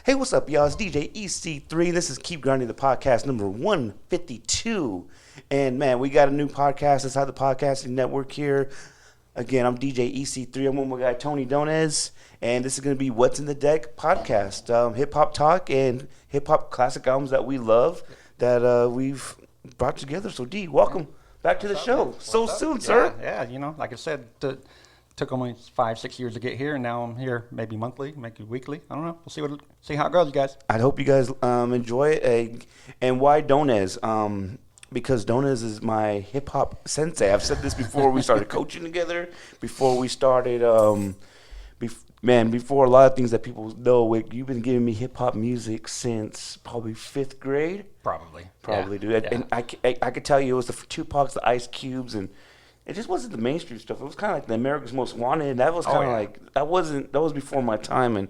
Hey, what's up, y'all? It's DJ EC3. This is Keep Grinding, the podcast number 152. And man, we got a new podcast inside the podcasting network here. Again, I'm DJ EC3. I'm with my guy Tony Donez, and this is going to be What's in the Deck podcast. Hip hop talk and hip hop classic albums that we love that we've brought together. So, D, welcome back to the show. So soon, sir. Yeah, you know, like I said, took only 5-6 years to get here, and now I'm here maybe monthly, maybe weekly. I don't know. We'll see how it goes, you guys. I hope you guys enjoy it. And why Donez? Because Donez is my hip hop sensei. I've said this before we started coaching together, before we started. Before a lot of things that people know, you've been giving me hip hop music since probably 5th grade. Probably, dude. Yeah. And I could tell you it was the Tupacs, the Ice Cubes, and it just wasn't the mainstream stuff. It was kind of like the America's Most Wanted. And that was kind of like that was before my time. And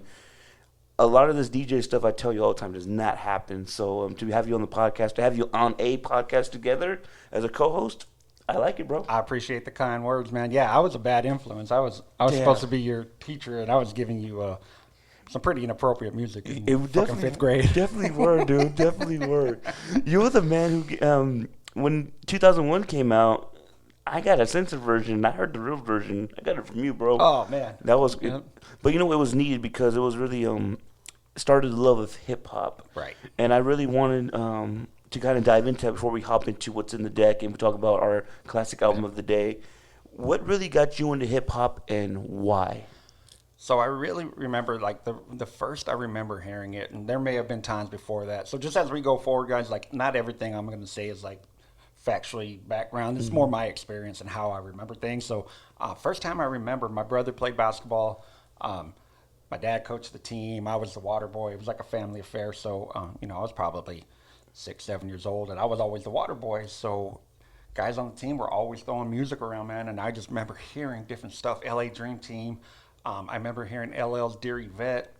a lot of this DJ stuff, I tell you all the time, does not happen. So to have you on the podcast, to have you on a podcast together as a co-host, I like it, bro. I appreciate the kind words, man. Yeah, I was a bad influence. I was supposed to be your teacher, and I was giving you some pretty inappropriate music in fucking 5th grade. Definitely were, dude. Definitely were. You were the man who, when 2001 came out, I got a censored version. I heard the real version. I got it from you, bro. Oh, man. That was good. But you know, it was needed because it was really started the love of hip hop. Right. And I really wanted to kind of dive into that before we hop into what's in the deck and we talk about our classic album of the day. What really got you into hip hop and why? So I really remember, like, the first I remember hearing it, and there may have been times before that. So just as we go forward, guys, like, not everything I'm going to say is, like, factually background. It's more my experience and how I remember things. So first time I remember, my brother played basketball. My dad coached the team. I was the water boy. It was like a family affair. So, I was probably 6-7 years old, and I was always the water boy. So guys on the team were always throwing music around, man. And I just remember hearing different stuff. LA Dream Team. I remember hearing LL's Dear Yvette,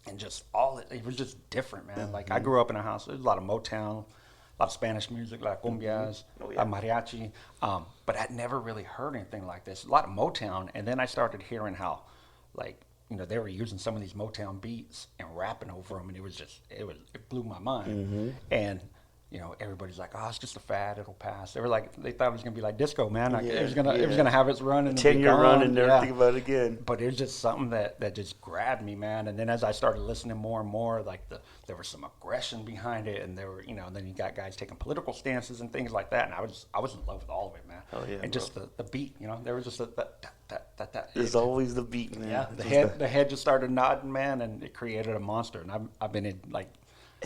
and just it was just different, man. Like, I grew up in a house, there was a lot of Motown, a lot of Spanish music, like cumbias, mariachi, but I'd never really heard anything like this. A lot of Motown, and then I started hearing how, like, they were using some of these Motown beats and rapping over them, and it blew my mind. And everybody's like, oh, it's just a fad, it'll pass. They thought it was gonna be like disco, man. It was gonna have its run and 10-year run and never think about it again. But it was just something that just grabbed me, man. And then as I started listening more and more, like there was some aggression behind it, and there were then you got guys taking political stances and things like that. And I was in love with all of it, man. Oh yeah, and just the beat, there was just that. There's always the beat, man. Yeah, the head just started nodding, man, and it created a monster. And I've been in like.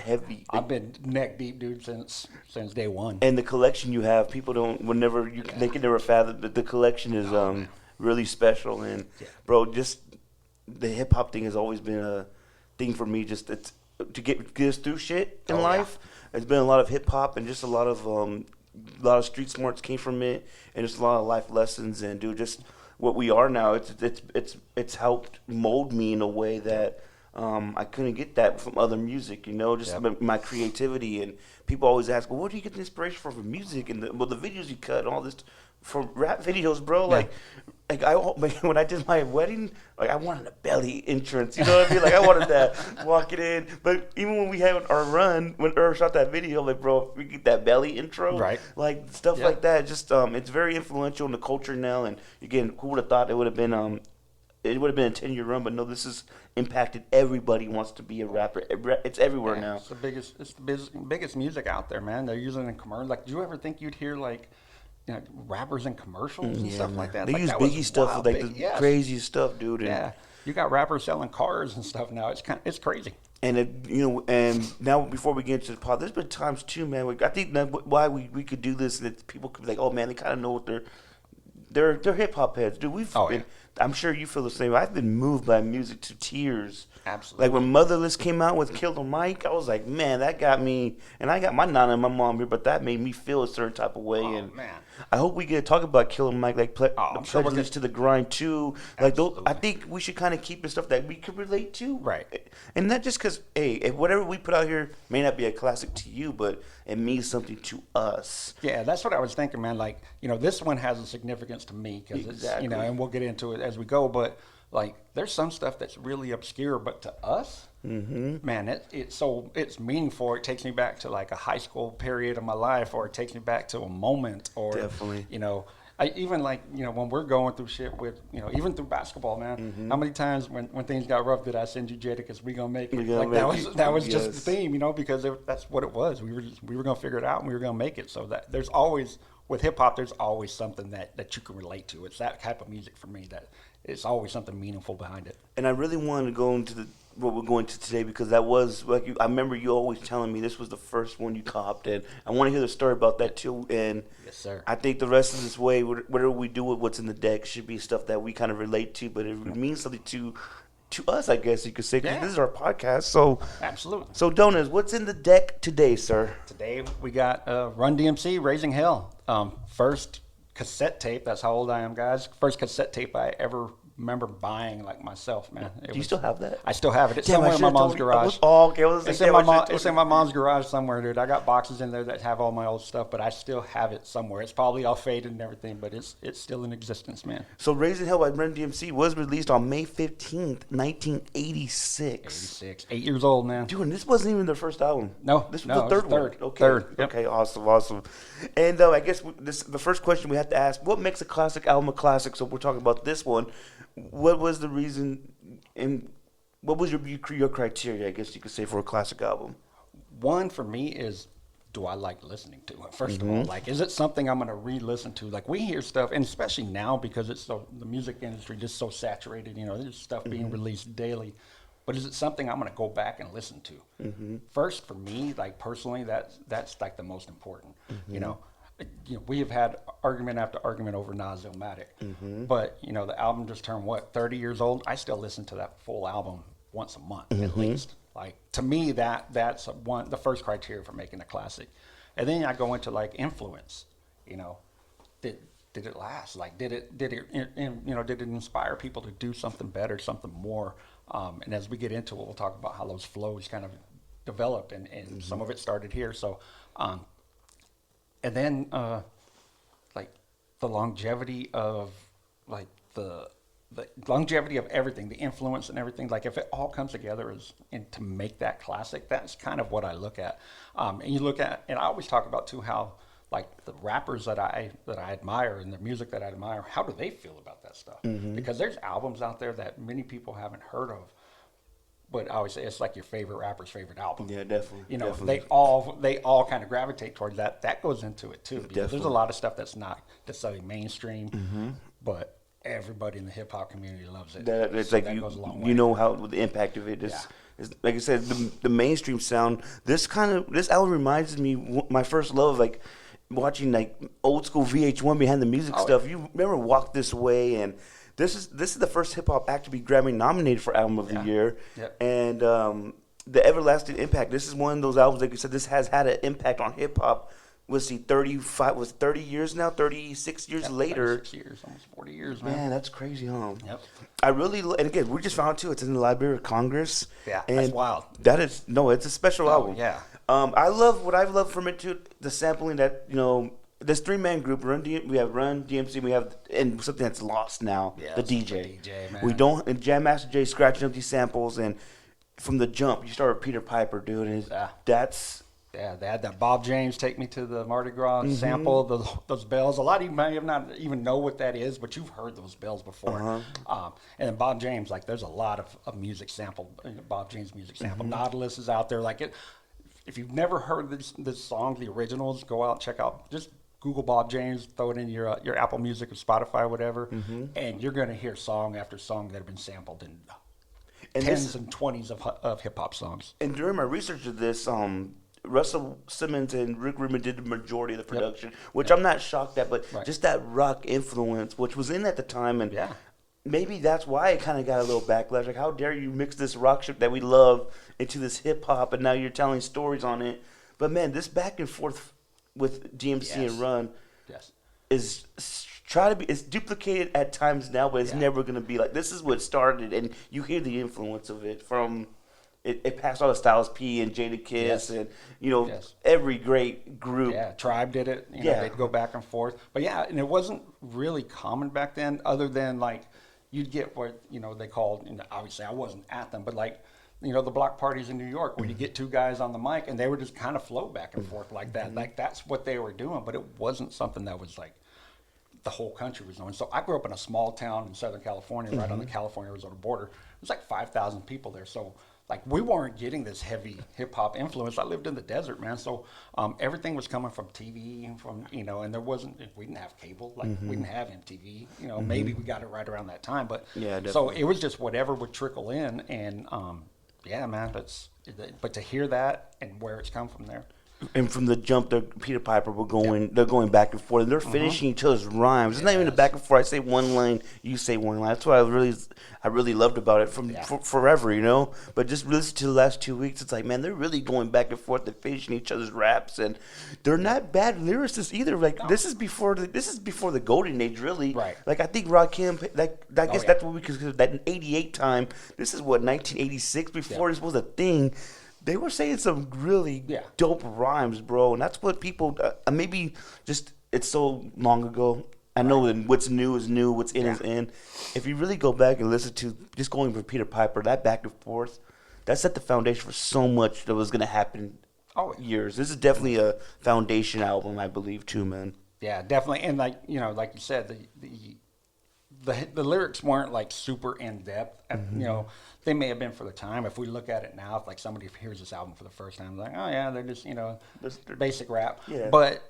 Heavy. I've been neck deep, dude, since day one. And the collection you have, people they can never fathom that the collection is really special. And bro, just the hip hop thing has always been a thing for me. Just to get us through shit in life. It's been a lot of hip hop and just a lot of street smarts came from it, and just a lot of life lessons. And dude, just what we are now, it's helped mold me in a way that. I couldn't get that from other music, just my creativity. And people always ask, well, where do you get the inspiration from music? And the videos you cut and all this for rap videos, bro. Like when I did my wedding, like I wanted a belly entrance, you know what I mean? Like I wanted that walking in. But even when we had our run, when Irv shot that video, like bro, we get that belly intro, right? Like stuff like that. Just it's very influential in the culture now. And again, who would have thought it would have been It would have been a 10-year run, but no, this has impacted everybody wants to be a rapper. It's everywhere now. It's the biggest music out there, man. They're using it in commercials. Like, did you ever think you'd hear like rappers in commercials and stuff like that? They use Biggie stuff, like the craziest stuff, dude. And you got rappers selling cars and stuff now. It's crazy. And and now before we get into the pod, there's been times too, man. I think why we could do this, that people could be like, oh man, they kind of know what they're hip hop heads, dude. I'm sure you feel the same. I've been moved by music to tears. Absolutely. Like when Motherless came out with Killer Mike, I was like, man, that got me. And I got my nana and my mom here, but that made me feel a certain type of way. Oh, man. I hope we get to talk about Killer Mike, like Pledges to the Grind too. Like I think we should kind of keep the stuff that we could relate to. Right. And not just because, if whatever we put out here may not be a classic to you, but it means something to us. Yeah, that's what I was thinking, man. Like, this one has a significance to me because it's, and we'll get into it as we go, but like there's some stuff that's really obscure, but to us, man, it's meaningful. It takes me back to like a high school period of my life, or it takes me back to a moment, or Definitely. I even like, when we're going through shit with, even through basketball, man, how many times when things got rough did I send you Jadakiss, we gonna make it? Like that was just the theme, because that's what it was. We were gonna figure it out, and we were gonna make it. So that there's always, with hip hop, there's always something that you can relate to. It's that type of music for me, that it's always something meaningful behind it. And I really wanted to go into what we're going to today, because that was like I remember you always telling me this was the first one you copped, and I want to hear the story about that too. And yes, sir. I think the rest of this way, whatever we do with what's in the deck, should be stuff that we kind of relate to, but it means something to us, I guess you could say, because this is our podcast. So absolutely. So Donez, what's in the deck today, sir? Today we got Run DMC, Raising Hell. First cassette tape. That's how old I am, guys. First cassette tape I ever remember buying, like myself, man. Do you still have that? I still have it. It's somewhere in my mom's garage. It's in my mom's garage somewhere, dude. I got boxes in there that have all my old stuff, but I still have it somewhere. It's probably all faded and everything, but it's still in existence, man. So Raising Hell by Run DMC was released on May 15th, 1986. 86. 8 years old, man. Dude, and this wasn't even their first album. No. This was the third one. Okay. Third. Yep. Okay, awesome. And I guess the first question we have to ask, what makes a classic album a classic? So we're talking about this one. What was the reason, and what was your criteria, I guess you could say, for a classic album? One for me is, do I like listening to it? First of all, like, is it something I'm going to re-listen to? Like, we hear stuff, and especially now because it's the music industry just so saturated. There's stuff being released daily. But is it something I'm going to go back and listen to? First, for me, like personally, that's like the most important. We have had argument after argument over Nas-O-Matic, but the album just turned 30 years old. I still listen to that full album once a month at least. Like, to me, that's the first criteria for making a classic. And then I go into like influence. Did it last? Like, did it inspire people to do something better, something more? And as we get into it, we'll talk about how those flows kind of developed, and some of it started here. So. And then, like, the longevity of, like, the longevity of everything, the influence and everything. Like, if it all comes together and to make that classic, that's kind of what I look at. And you look at, and I always talk about too how, like, the rappers that I admire and the music that I admire, how do they feel about that stuff? Because there's albums out there that many people haven't heard of. But I always say it's like your favorite rapper's favorite album. Yeah, definitely. They all kind of gravitate towards that. That goes into it too. Because there's a lot of stuff that's not necessarily mainstream, but everybody in the hip hop community loves it. It's like that goes a long way. How the impact of it is. Like I said, the mainstream sound. This album reminds me my first love, like watching like old school VH1 behind the music stuff. You remember Walk This Way, and This is the first hip hop act to be Grammy nominated for Album of the Year, and the Everlasting Impact. This is one of those albums, like you said, this has had an impact on hip hop. 30 years now, 36 years later. 36 years, almost 40 years, man. Man, that's crazy, huh? Yep. And again, we just found out too, it's in the Library of Congress. Yeah, and that's wild. It's a special album. Yeah. What I've loved from it too, the sampling that, this three-man group, we have Run DMC, and something that's lost now, the DJ. Man. We don't, and Jam Master Jay scratching up these samples, and from the jump, you start with Peter Piper, dude, and that's... Yeah, they had that Bob James Take Me to the Mardi Gras sample, those bells. A lot of you may have not even know what that is, but you've heard those bells before. And then Bob James, like, there's a lot of music sample, Bob James music sample. Nautilus is out there. Like, if you've never heard this song, the originals, go out and check out, just Google Bob James, throw it in your Apple Music or Spotify, whatever, and you're going to hear song after song that have been sampled in tens and 20s of hip-hop songs. And during my research of this, Russell Simmons and Rick Rubin did the majority of the production, which I'm not shocked at, but just that rock influence, which was in at the time, and maybe that's why it kind of got a little backlash. Like, how dare you mix this rock shit that we love into this hip-hop, and now you're telling stories on it. But, man, this back and forth with DMC and Run is it's duplicated at times now, but it's never going to be like, this is what started, and you hear the influence of it from... It passed all the Styles P and Jadakiss and, every great group. Yeah, Tribe did it. They'd go back and forth. But, and it wasn't really common back then other than, like, you'd get what, they called, obviously I wasn't at them, but like, the block parties in New York where you get two guys on the mic and they would just kind of flow back and forth like that. Like that's what they were doing, but it wasn't something that was like the whole country was doing. So I grew up in a small town in Southern California, right on the California-Arizona border. It was like 5,000 people there. So like we weren't getting this heavy hip hop influence. I lived in the desert, man. So everything was coming from TV and from, and we didn't have cable, like we didn't have MTV, maybe we got it right around that time, but Yeah, so it was just whatever would trickle in. And yeah, man, but to hear that and where it's come from there. And from the jump, Peter Piper they're going back and forth, and they're finishing each other's rhymes. It's not even a back and forth. I say one line, you say one line. That's what I really loved about it forever, But just listen to the last 2 weeks, it's like, man, they're really going back and forth and finishing each other's raps, and they're not bad lyricists either. Like this is before the golden age, really. Right. Like I think Rakim, I guess that's what we consider that in '88 time. This is what 1986 before this was a thing. They were saying some really dope rhymes, bro, and that's what people maybe just it's so long ago. I know that what's new is new, what's in is in. If you really go back and listen to just going for Peter Piper, that back and forth, that set the foundation for so much that was going to happen years. This is definitely a foundation album, I believe, too, man. Yeah, definitely, and like like you said, the lyrics weren't like super in depth. They may have been for the time. If we look at it now, if like somebody hears this album for the first time, like, oh yeah, they're just basic rap. Yeah. But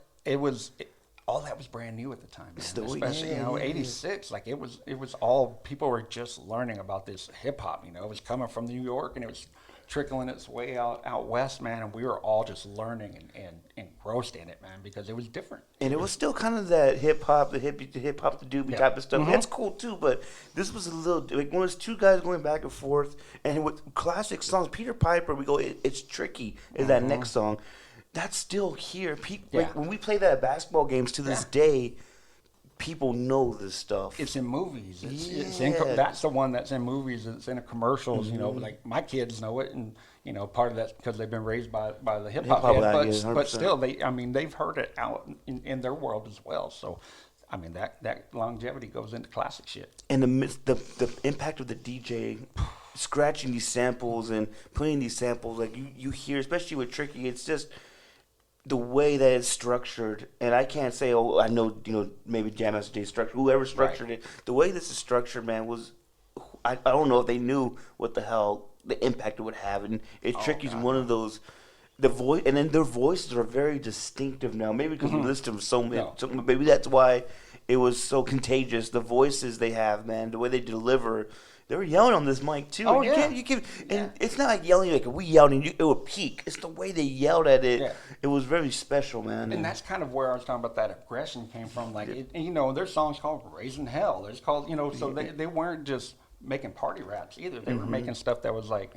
all that was brand new at the time. Especially 86. Like it was all people were just learning about this hip hop. It was coming from New York and it was trickling its way out west, man, and we were all just learning and engrossed in it, man, because it was different. And it was still kind of that hip hop, the doobie type of stuff. That's cool too, but this was a little like when it was two guys going back and forth, and with classic songs, Peter Piper, we go, it's tricky. Is that next song? That's still here. Like when we play that at basketball games to this day. People know this stuff. It's in movies. That's the one that's in movies. It's in commercials. Like my kids know it, and part of that's because they've been raised by the hip hop head. But still, they've heard it out in their world as well. So, that longevity goes into classic shit. And the impact of the DJ scratching these samples and playing these samples, like you hear, especially with Tricky, it's just. The way that it's structured, and I can't say, I know, maybe Jam Master Jay structured, whoever structured it. The way this is structured, man, was, I don't know if they knew what the hell the impact it would have, and Tricky's one of those. The voice, and then their voices are very distinctive now. Maybe because we listen to them so much, so maybe that's why it was so contagious. The voices they have, man, the way they deliver. They were yelling on this mic too. Oh, And it's not like yelling like we yelled and it would peak. It's the way they yelled at it. Yeah. It was very special, man. And that's kind of where I was talking about that aggression came from. Like, there's songs called "Raising Hell." There's called, so they weren't just making party raps either. They were making stuff that was like,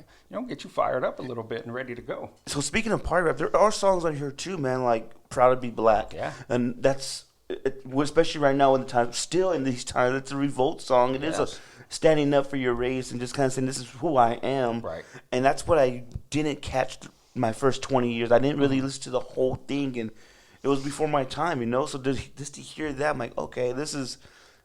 get you fired up a little bit and ready to go. So speaking of party rap, there are songs on here too, man. Like "Proud to Be Black." Yeah. And that's especially right now in the time. Still in these times, it's a revolt song. It is a standing up for your race and just kind of saying, this is who I am. Right. And that's what I didn't catch my first 20 years. I didn't really listen to the whole thing, and it was before my time, So just to hear that, I'm like, okay, this is,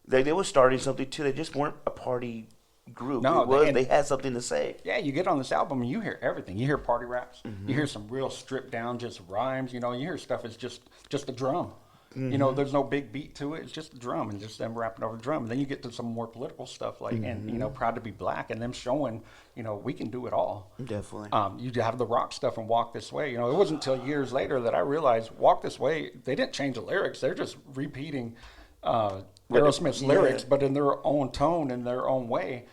they were starting something too. They just weren't a party group. No, they had something to say. Yeah, you get on this album and you hear everything. You hear party raps. You hear some real stripped down just rhymes. You hear stuff that's just a drum. There's no big beat to it. It's just a drum and just them rapping over the drum. And then you get to some more political stuff like, and, Proud to Be Black, and them showing, we can do it all. Definitely. You have the rock stuff and Walk This Way. It wasn't until years later that I realized Walk This Way, they didn't change the lyrics. They're just repeating Aerosmith's lyrics, but in their own tone, in their own way.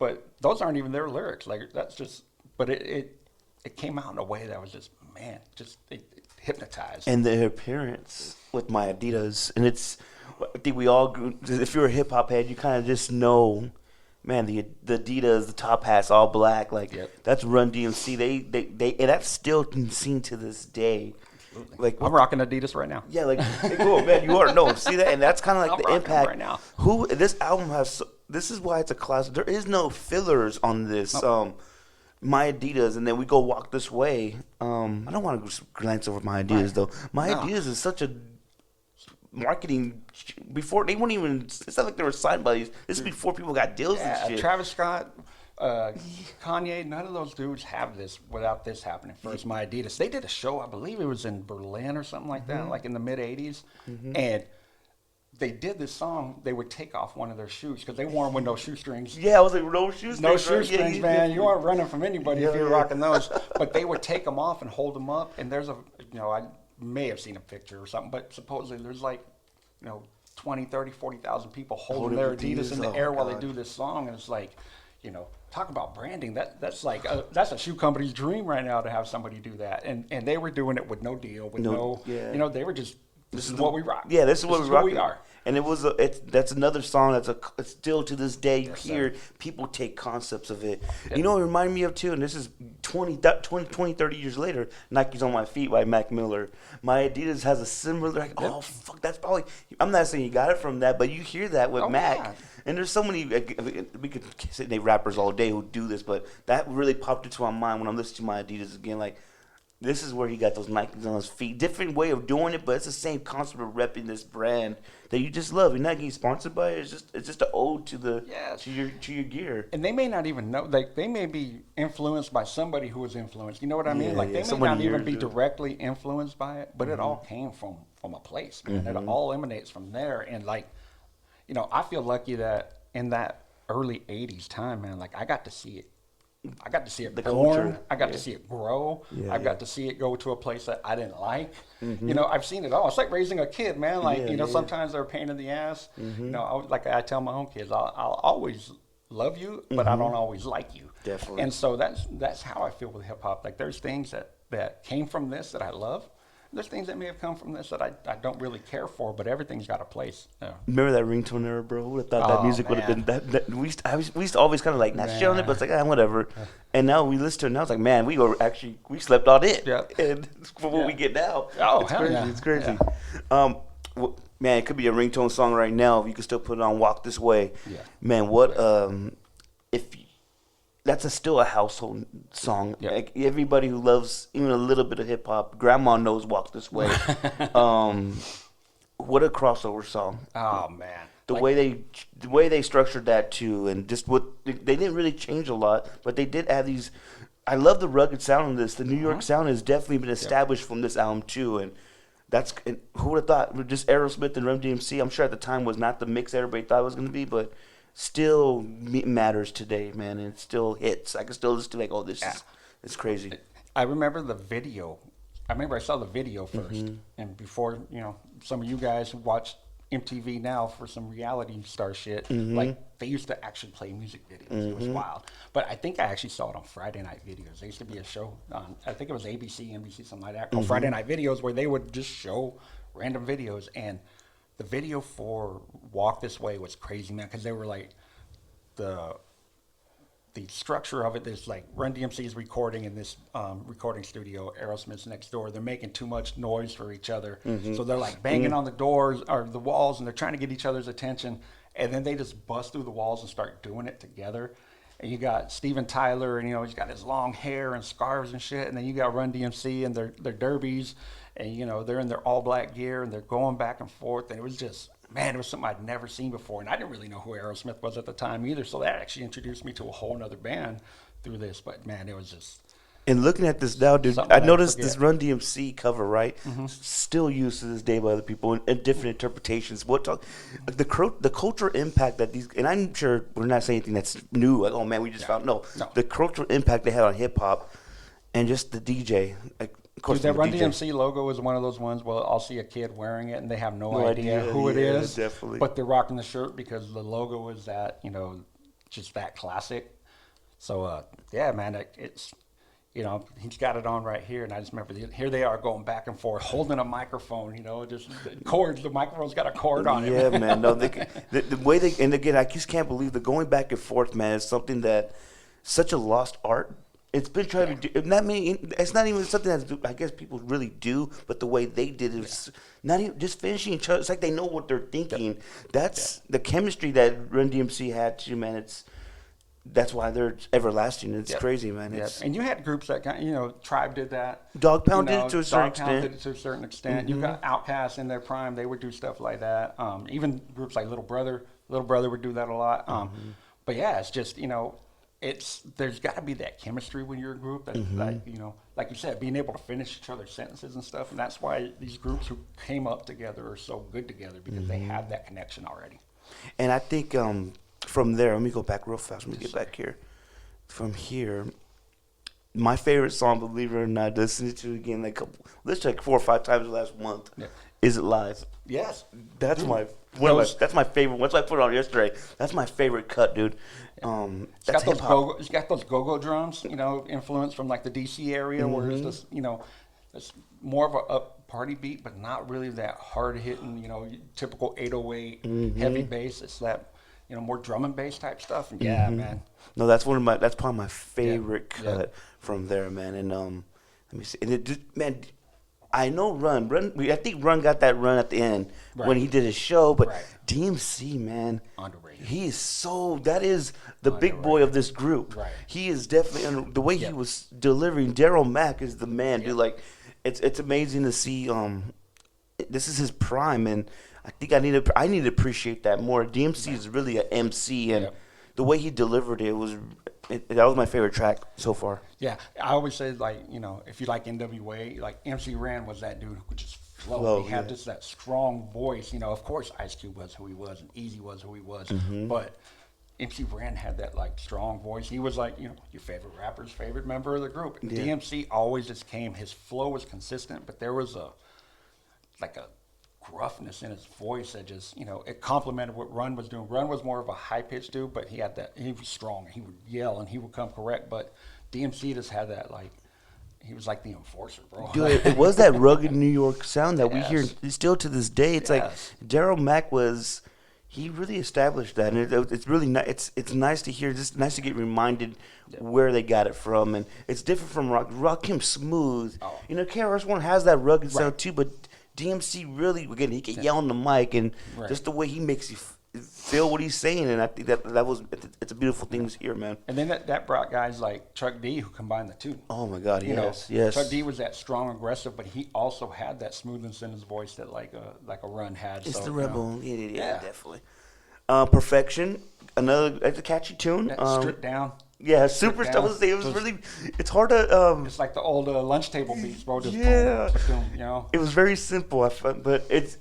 But those aren't even their lyrics. Like, that's just, but it came out in a way that was just, man, it hypnotized. And their appearance with my Adidas, and I think we all grew, if you're a hip hop head, you kind of just know, man, the Adidas, the top hats, all black, like that's Run DMC. They and that's still seen to this day. Absolutely. Like I'm rocking Adidas right now. Yeah, like cool, man, you are see that, and that's kind of like the impact right now. This album has. This is why it's a classic. There is no fillers on this. My Adidas, and then we go Walk This Way. I don't want to glance over My Adidas though. My Adidas is such a marketing before they weren't even. It's not like they were signed by these. This is before people got deals and shit. Travis Scott, Kanye, none of those dudes have this without this happening first. My Adidas, they did a show, I believe it was in Berlin or something like that, like in the mid '80s, and they did this song. They would take off one of their shoes because they wore them with no shoestrings. Yeah, I was like, no shoestrings. No shoestrings, man. You aren't running from anybody if you're yeah. rocking those. But they would take them off and hold them up. And there's I may have seen a picture or something, but supposedly there's 20, 30, 40,000 people holding their Adidas in the air while they do this song. And it's like, talk about branding. That's like that's a shoe company's dream right now to have somebody do that. And they were doing it with no deal, with they were just, this is what we rock. Yeah, this is what we are. And it was that's another song it's still to this day you hear people take concepts of it. Yeah. You know, it reminded me of too, and this is 20, 30 years later, Nike's on My Feet by Mac Miller. My Adidas has a similar, oh fuck, that's probably, I'm not saying you got it from that, but you hear that with Mac. Yeah. And there's so many, we could say rappers all day who do this, but that really popped into my mind when I'm listening to My Adidas again, like, this is where he got those Nikes on his feet. Different way of doing it, but it's the same concept of repping this brand that you just love. You're not getting sponsored by it. It's just an ode to your gear. And they may not even know. Like, they may be influenced by somebody who was influenced. You know what I mean? Like, they may not even be directly influenced by it, but it all came from a place, man. It all emanates from there. And I feel lucky that in that early '80s time, man, like I got to see it. I got to see it born. I got to see it grow. I got to see it go to a place that I didn't like. I've seen it all. It's like raising a kid, man. Like, sometimes they're a pain in the ass. Like I tell my own kids, I'll always love you, but I don't always like you. Definitely. And so that's how I feel with hip hop. Like, there's things that came from this that I love. There's things that may have come from this that I don't really care for, but everything's got a place. Yeah. Remember that ringtone era, bro? Who would have thought that music would have been that we used to always kind of like not shit on it, but it's like whatever. And now we listen to it now, it's like, man, we slept on it. Yeah. And for what we get now. Oh, it's crazy. It's crazy. Yeah. Man, it could be a ringtone song right now. You can still put it on Walk This Way. Yeah. Man, what that's still a household song. Yep. Like, everybody who loves even a little bit of hip hop, grandma knows "Walk This Way." What a crossover song! Oh man, the way they structured that too, and just what they didn't really change a lot, but they did add these. I love the rugged sound of this. The New York sound has definitely been established from this album too, and who would have thought? Just Aerosmith and Run DMC. I'm sure at the time was not the mix everybody thought it was going to be, but still matters today, man, and it still hits. I can still listen to it's crazy. I remember the video. I saw the video first, and before, some of you guys who watch MTV now for some reality star shit, like, they used to actually play music videos. It was wild. But I think I actually saw it on Friday Night Videos. There used to be a show on, I think it was ABC, NBC, something like that, called Friday Night Videos, where they would just show random videos. And the video for Walk This Way was crazy, man, because they were like, the structure of it is like Run DMC is recording in this recording studio. Aerosmith's next door. They're making too much noise for each other. So they're like banging on the doors or the walls, and they're trying to get each other's attention. And then they just bust through the walls and start doing it together. And you got Steven Tyler, and he's got his long hair and scarves and shit. And then you got Run DMC and their derbies, and they're in their all black gear, and they're going back and forth. And it was just, man, it was something I'd never seen before. And I didn't really know who Aerosmith was at the time either. So that actually introduced me to a whole other band through this. But man, it was just. And looking at this now, dude, I noticed this Run DMC cover, right? Still used to this day by other people in different interpretations. The cultural impact that these, and I'm sure we're not saying anything that's new. Like, oh man, we just found no. The cultural impact they had on hip hop, and just the DJ. Like, of course, dude, that Run DMC logo is one of those ones. Well, I'll see a kid wearing it, and they have no idea who it is. Definitely. But they're rocking the shirt because the logo is that, just that classic. So yeah, man, it's. He's got it on right here, and I just remember here they are going back and forth, holding a microphone. Just the cords. The microphone's got a cord on it. Yeah, man. No, the way they, and again, I just can't believe the going back and forth, man. Is something that such a lost art. It's been trying to do. It's not even something that I guess people really do, but the way they did it was not even just finishing each other. It's like they know what they're thinking. That's the chemistry that Run DMC had too, man. that's why they're everlasting. It's Yep. crazy, man. Yeah, It's and you had groups that kind, Tribe did that. Dog Pound You know, did it to a certain Dog Pound extent. did it to a certain extent. You got Outkast in their prime; they would do stuff like that. Even groups like Little Brother would do that a lot. But yeah, it's just there's got to be that chemistry when you're a group. That like you said, being able to finish each other's sentences and stuff, and that's why these groups who came up together are so good together because they have that connection already. And I think from there, let me go back real fast. Let me get back here. From here, my favorite song, believe it or not, listening to it again like 4 or 5 times the last month. Yeah. Is It Live? Yes, That's Dude, that's my favorite. Once I put it on yesterday, that's my favorite cut, dude. That's hip hop. It's got those go-go drums, influence from like the DC area, where it's just, it's more of a party beat, but not really that hard-hitting, typical 808 heavy bass. It's that, more drum and bass type stuff. And yeah, man. No, that's that's probably my favorite cut from there, man. And let me see. And man, I know Run. I think Run got that run at the end when he did his show. But DMC, man, Underrated. he is that is the big boy of this group. Right. He is definitely the way he was delivering. Daryl Mack is the man, dude. Like, it's amazing to see. This is his prime, and I think I need to appreciate that more. DMC is really an MC, and the way he delivered it was. That was my favorite track so far. Yeah, I always say, like, if you like NWA, like MC Ren was that dude who could just flow. He had just that strong voice. Of course Ice Cube was who he was and Easy was who he was, but MC Ren had that like strong voice. He was like, your favorite rapper's favorite member of the group. And DMC always just came. His flow was consistent, but there was a gruffness in his voice that just, it complemented what Run was doing. Run was more of a high-pitched dude, but he was strong, and he would yell, and he would come correct, but DMC just had that, like, he was like the enforcer, bro. Dude, it was that rugged New York sound that we hear still to this day. It's like Daryl Mack he really established that, and it's really nice. It's nice to hear. Just nice to get reminded where they got it from, and it's different from rock. Rock came smooth. KRS-One has that rugged sound too, but DMC really, again, he can yell on the mic, and just the way he makes you feel what he's saying, and I think it's a beautiful thing to hear, man. And then that brought guys like Chuck D who combined the two. Oh my God, yes. Chuck D was that strong, aggressive, but he also had that smoothness in his voice that like a Run had. It's the rebel, yeah, definitely. Perfection, it's a catchy tune. Stripped Down. Yeah, super stuff. It was really. It's hard to. It's like the old lunch table beats, bro. Just boom, It was very simple, I found, but it's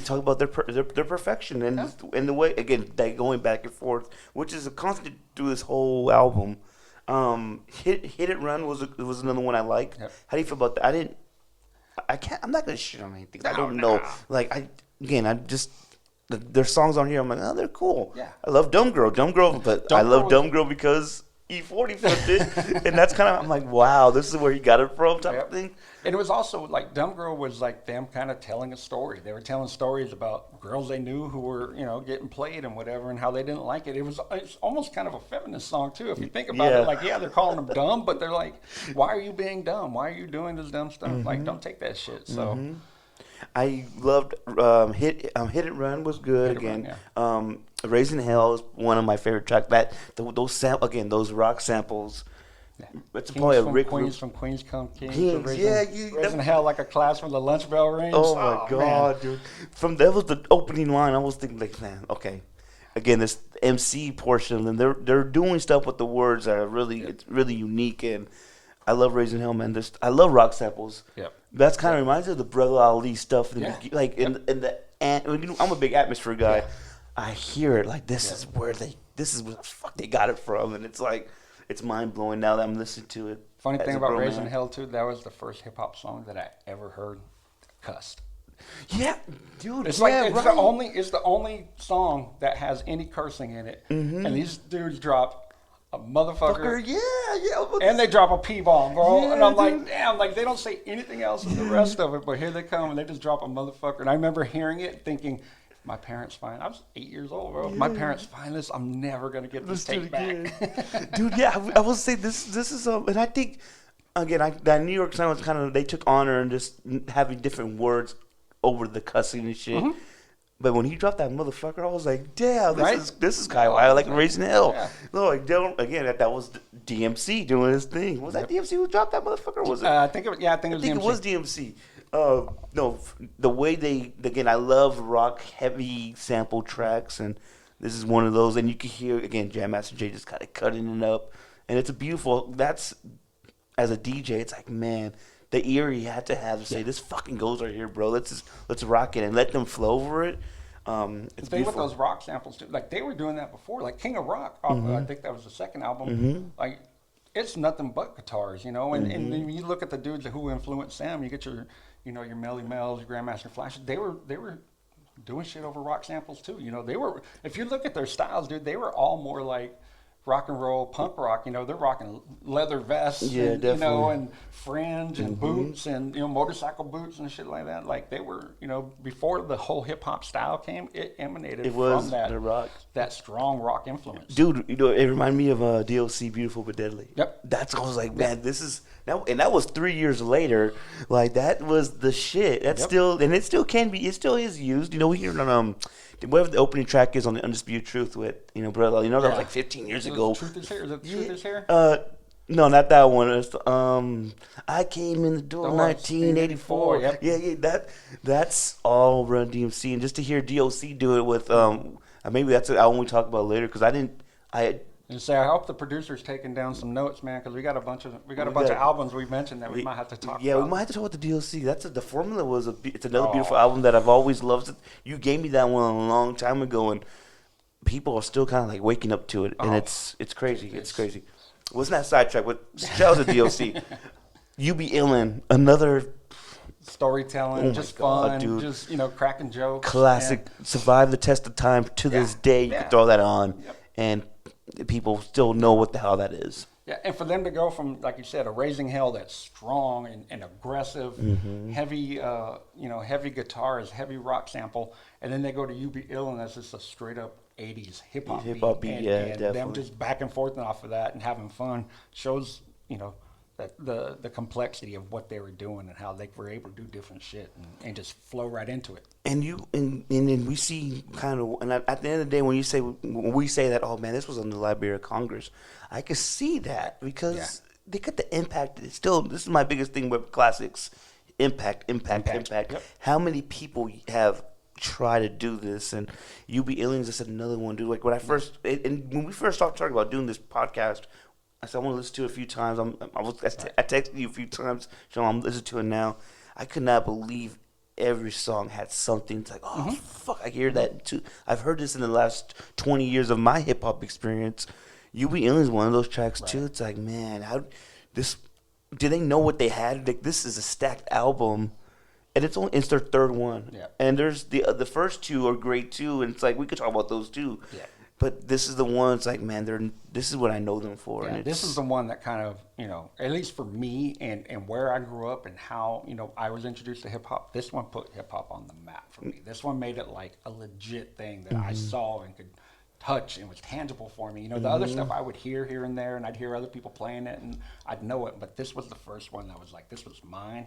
talking about their perfection and the way, again, they going back and forth, which is a constant through this whole album. Hit It Run was another one I liked. Yep. How do you feel about that? I'm not gonna shit on anything. I don't know. Like I just. There's songs on here. I'm like, oh, they're cool. Yeah. I love Dumb Girl, but I love Dumb Girl because E40 flipped it, and that's kind of, I'm like, wow, this is where he got it from, type of thing. And it was also like Dumb Girl was like them kind of telling a story. They were telling stories about girls they knew who were getting played and whatever, and how they didn't like it. It's almost kind of a feminist song too, if you think about it. Like, they're calling them dumb, but they're like, why are you being dumb? Why are you doing this dumb stuff? Like, don't take that shit. So. I loved Hit It Run was good again. Raising Hell is one of my favorite tracks. Those rock samples. It's probably a Rick Queens from Queens Come Kings. Raising Hell like a class from the lunch bell rings. Oh my God, man. Dude! That was the opening line. I was thinking like, man, okay. Again, this MC portion, and they're doing stuff with the words that are it's really unique, and I love Raising Hell, man. I love rock samples. Yep. That's kind of reminds me of the Brother Ali stuff. I'm a big atmosphere guy. Yeah. I hear it like this is where the fuck they got it from, and it's like it's mind blowing now that I'm listening to it. Funny thing about Raising Hell too, that was the first hip hop song that I ever heard cussed. Yeah, dude. It's the only song that has any cursing in it, and these dudes drop a motherfucker, and they drop a P-bomb, bro. And I'm like, damn, like they don't say anything else in the rest of it, but here they come and they just drop a motherfucker. And I remember hearing it, thinking, if my parents find, I was 8 years old, bro. If my parents find this, I'm never gonna get this tape back. Dude, yeah, I will say this is and I think again, that New York sound was kind of, they took honor in just having different words over the cussing and shit. But when he dropped that motherfucker, I was like, damn, Right? this is kind of why I like Raising Hell. Yeah. No, like again, that was DMC doing his thing. Was that DMC who dropped that motherfucker? Or was it? I think it was It DMC. was DMC. No, the way again, I love rock heavy sample tracks, and this is one of those. And you can hear again, Jam Master Jay just kind of cutting it up, and it's a beautiful. That's as a DJ, it's like, man, the ear you had to have to say, this fucking goes right here, bro. Let's rock it and let them flow over it. It's The thing beautiful. with those rock samples too, like they were doing that before, like King of Rock. I think that was the second album. Like it's nothing but guitars, you know. And when you look at the dudes who influenced Sam, you get your Melly Mel's, your Grandmaster Flashes. They were doing shit over rock samples too. You know, they were. If you look at their styles, dude, they were all more like rock and roll, punk rock. You know, they're rocking leather vests, and, definitely. you know, and fringe and boots and motorcycle boots and shit like that. Like they were, before the whole hip hop style came, it emanated from that the rock. that strong rock influence. Dude, it reminded me of DLC, Beautiful but Deadly. Yep. That's I was like, man, this is now, and that was 3 years later. Like that was the shit. That's still, and it still can be. It still is used. We hear it on whatever the opening track is on the Undisputed Truth with brother. That was like 15 years ago. Truth is here. Is it Truth is here? No, not that one. It's I came in the door in Oh, 1984. Yep. Yeah. That's all Run DMC, and just to hear DOC do it with maybe that's an album we talk about later because And say, I hope the producer's taking down some notes, man, because we got a bunch of albums we mentioned that we might have to talk about. Yeah, we might have to talk about the DLC. The Formula it's another beautiful album that I've always loved. You gave me that one a long time ago, and people are still kind of like waking up to it, and it's crazy. It's crazy. Wasn't that sidetrack? But shout out to DLC. You Be Illin', another storytelling, just God, fun, dude. just cracking jokes. Classic, survived the test of time to this day. You can throw that on, and people still know what the hell that is. Yeah, and for them to go from, like you said, a Raising Hell that's strong and aggressive, heavy, heavy guitars, heavy rock sample, and then they go to You Be Illin' that's just a straight up 80s hip hop beat. And them definitely. just back and forth and off of that and having fun shows, that the complexity of what they were doing and how they were able to do different shit and just flow right into it. And then we see kind of, and at the end of the day, when we say that, oh man, this was on the Library of Congress, I could see that because they got the impact. It's still, this is my biggest thing with classics, impact. Yep. How many people have tried to do this? And You Be Illin' is just another one, dude. Like when when we first started talking about doing this podcast, I said I want to listen to it a few times. I texted you a few times, so I'm listening to it now. I could not believe every song had something. It's like, oh fuck, I hear that too. I've heard this in the last 20 years of my hip hop experience. You Be Illin' is one of those tracks too. It's like, man, did they know what they had? Like, this is a stacked album, and it's their third one. Yeah. And there's the first two are great too, and it's like we could talk about those too. Yeah. But this is the one. It's like, man, this is what I know them for. Yeah, and this is the one that kind of, at least for me and where I grew up and how, I was introduced to hip hop. This one put hip hop on the map for me. This one made it like a legit thing that I saw and could touch and was tangible for me. The other stuff I would hear here and there, and I'd hear other people playing it and I'd know it. But this was the first one that was like, this was mine.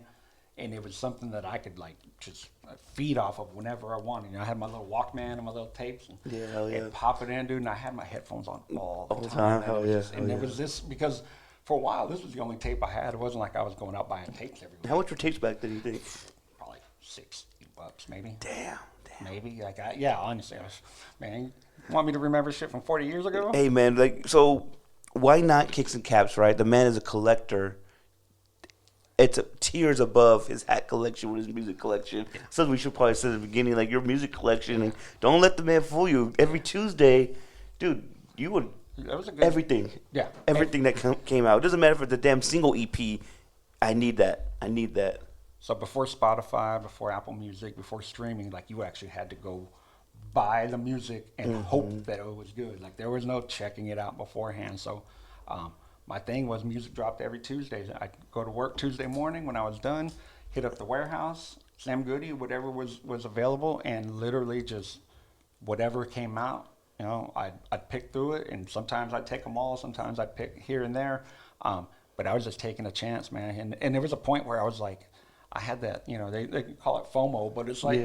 And it was something that I could like just feed off of whenever I wanted. I had my little Walkman and my little tapes and pop it in, dude. And I had my headphones on all the time. And it was this because for a while this was the only tape I had. It wasn't like I was going out buying tapes every week. How much were tapes back then? You think? Probably $60 maybe. Damn. Maybe honestly, man, you want me to remember shit from 40 years ago? Hey man, like so, why not Kicks and Caps? Right, the man is a collector. It's tiers above his hat collection with his music collection. So we should probably say at the beginning, like your music collection, and don't let the man fool you. Every Tuesday, dude, you would That was a good everything. Yeah, everything that came out. It doesn't matter if it's a damn single EP. I need that. So before Spotify, before Apple Music, before streaming, like you actually had to go buy the music and hope that it was good. Like there was no checking it out beforehand. So my thing was music dropped every Tuesday. I'd go to work Tuesday morning when I was done, hit up the warehouse, Sam Goody, whatever was available, and literally just whatever came out, I'd pick through it, and sometimes I'd take them all, sometimes I'd pick here and there. But I was just taking a chance, man. And there was a point where I was like, I had that, they call it FOMO, but it's like,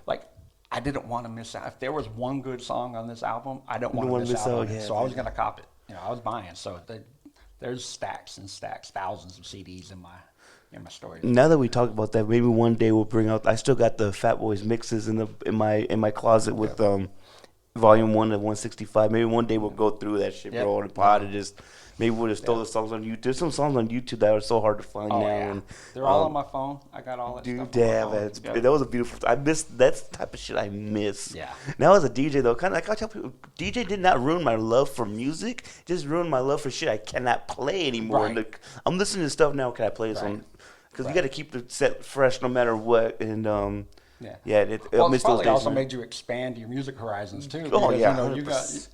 like I didn't want to miss out. If there was one good song on this album, I didn't want don't to miss out on it. yeah, So I was gonna cop it. I was buying. So there's stacks and stacks, thousands of CDs in my storage. Now that we talk about that, maybe one day we'll bring out. I still got the Fat Boys mixes in my closet with volume 1 of 165. Maybe one day we'll go through that shit, bro, on the pod and just maybe we'll just throw the songs on YouTube. There's some songs on YouTube that are so hard to find now. Yeah. And They're all on my phone. I got all that stuff. Damn, man, that was a beautiful. I miss that's the type of shit I miss. Yeah. Now as a DJ though, kind of like I tell people, DJ did not ruin my love for music. Just ruined my love for shit I cannot play anymore. Right. Like, I'm listening to stuff now. Can I play this on? Because you got to keep the set fresh no matter what. And it's probably also made you expand your music horizons too. Oh because, yeah, you got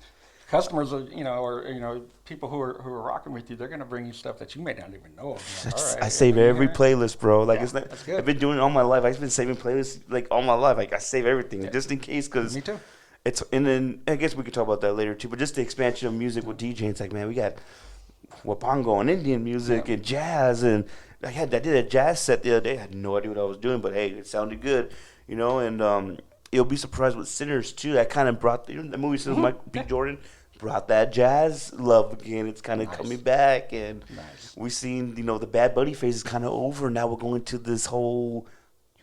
customers, or people who are rocking with you. They're gonna bring you stuff that you may not even know of. Like, all right, I save every playlist, bro. Like it's not. That's good. I've been doing it all my life. I've been saving playlists like all my life. Like I save everything just in case. Cause me too. And then I guess we could talk about that later too. But just the expansion of music with DJing, it's like, man, we got Wapango and Indian music and jazz, and I did a jazz set the other day. I had no idea what I was doing, but hey, it sounded good, And you'll be surprised with Sinners too. That kind of brought the movie Sinners, Mike B. Jordan brought that jazz love again. It's kind of coming back, and we've seen the Bad Bunny phase is kind of over. Now we're going to this whole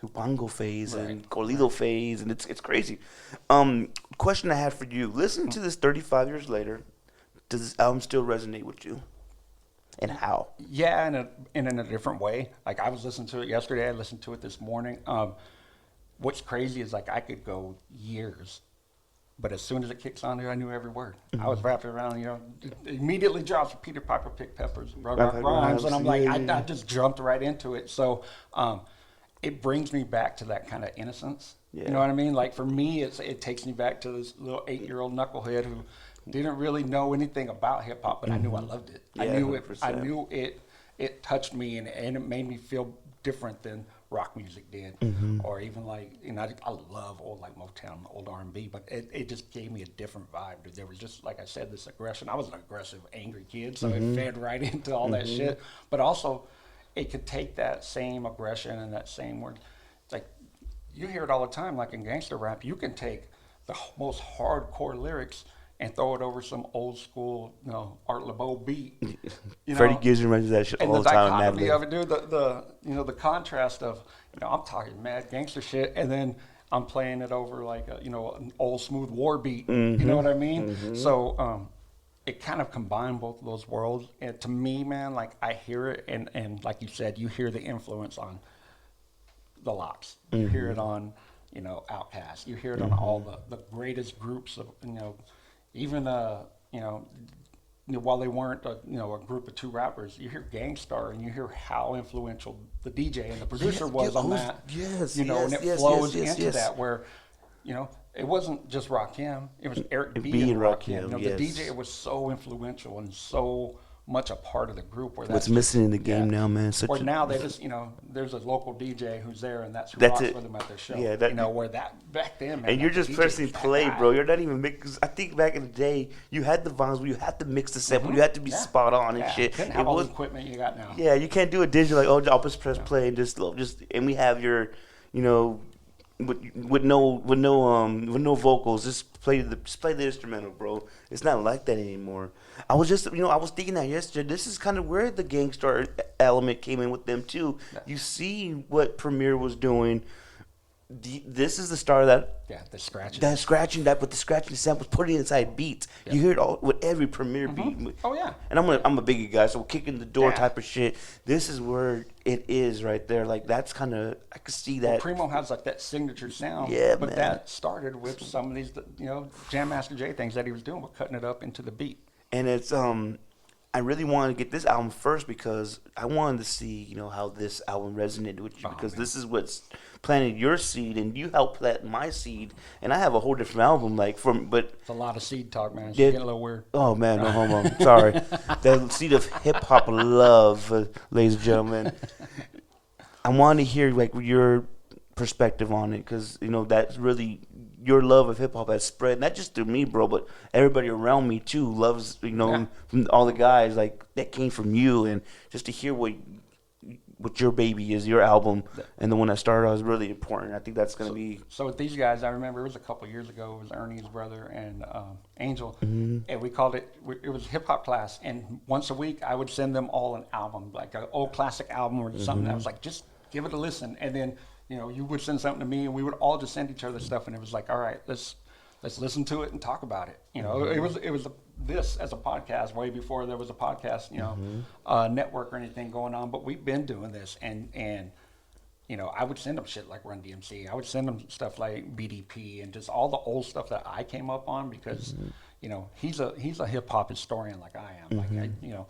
Hupango phase and Corlido phase, and it's crazy. Question I had for you: listen to this 35 years later. Does this album still resonate with you? And how? Yeah, in a different way. Like I was listening to it yesterday. I listened to it this morning. What's crazy is like I could go years, but as soon as it kicks on there, I knew every word. I was wrapping around, it immediately drops Peter Piper picked peppers, rhymes, and I'm like, I just jumped right into it. So it brings me back to that kind of innocence. Yeah. You know what I mean? Like for me, it takes me back to this little 8-year-old knucklehead who didn't really know anything about hip hop, but I knew I loved it. Yeah, I knew it touched me, and it made me feel different than rock music did, or even like I love old like Motown, old R&B, but it just gave me a different vibe. There was just, like I said, this aggression. I was an aggressive, angry kid, so it fed right into all that shit. But also, it could take that same aggression and that same word. It's like you hear it all the time, like in gangster rap. You can take the most hardcore lyrics and throw it over some old school, Art LeBeau beat. Freddie Gibbs reminds that shit all the time. And the dichotomy of it, dude, the contrast of, I'm talking mad gangster shit, and then I'm playing it over like an old smooth war beat. You know what I mean? So it kind of combined both of those worlds. And to me, man, like I hear it, and like you said, you hear the influence on the Lox. You hear it on, Outkast. You hear it on all the greatest groups of, even while they weren't a group of two rappers, you hear Gangstar and you hear how influential the DJ and the producer was on that. And it flows into that where, it wasn't just Rakim, it was Eric B. and Rakim. The DJ was so influential and so much a part of the group. Where what's missing in the game now, man? Or now they just, there's a local DJ who's there, and that's who rocks with them at their show. Yeah, where that back then, man. And you're just pressing play, bro. You're not even mixing. I think back in the day, you had the vibes where you had to mix the sample, you had to be spot on and shit. Couldn't have all the equipment you got now. Yeah, you can't do it digital. Like, I'll just press play and just and we have your, with no vocals, just play the instrumental, bro. It's not like that anymore. I was just, I was thinking that yesterday. This is kind of where the Gangstar element came in with them too. Yeah. You see what Premier was doing. This is the start of that. Yeah, the scratching. But the scratching samples, putting inside beats. Yeah. You hear it all with every Premier beat. Oh yeah. And I'm a biggie guy, so kicking the door type of shit. This is where it is right there. Like that's kind of, I could see that. Well, Primo has like that signature sound. Yeah, but man. That started with some of these, Jam Master Jay things that he was doing, with cutting it up into the beat. And it's I really wanted to get this album first because I wanted to see, how this album resonated with you, because this is what's planted your seed, and you helped plant my seed, and I have a whole different album, but it's a lot of seed talk, man. It's getting a little weird. Oh man, no homo. Sorry, the seed of hip hop love, ladies and gentlemen. I want to hear like your perspective on it, because that's really your love of hip hop has spread, not just through me, bro, but everybody around me too loves, from all the guys like that came from you, and just to hear what what your baby is, your album, and the one that started out is really important. I think that's going to be. So with these guys, I remember it was a couple years ago. It was Ernie's brother and Angel, Mm-hmm. and we called it. It was hip hop class, and once a week I would send them all an album, like an old classic album or something. I was like, just give it a listen, and then you would send something to me, and we would all just send each other stuff, and it was like, all right, let's listen to it and talk about it. It was this as a podcast way before there was a podcast, network or anything going on. But we've been doing this, and I would send them shit like Run DMC. I would send them stuff like BDP and just all the old stuff that I came up on because, he's a hip hop historian like I am.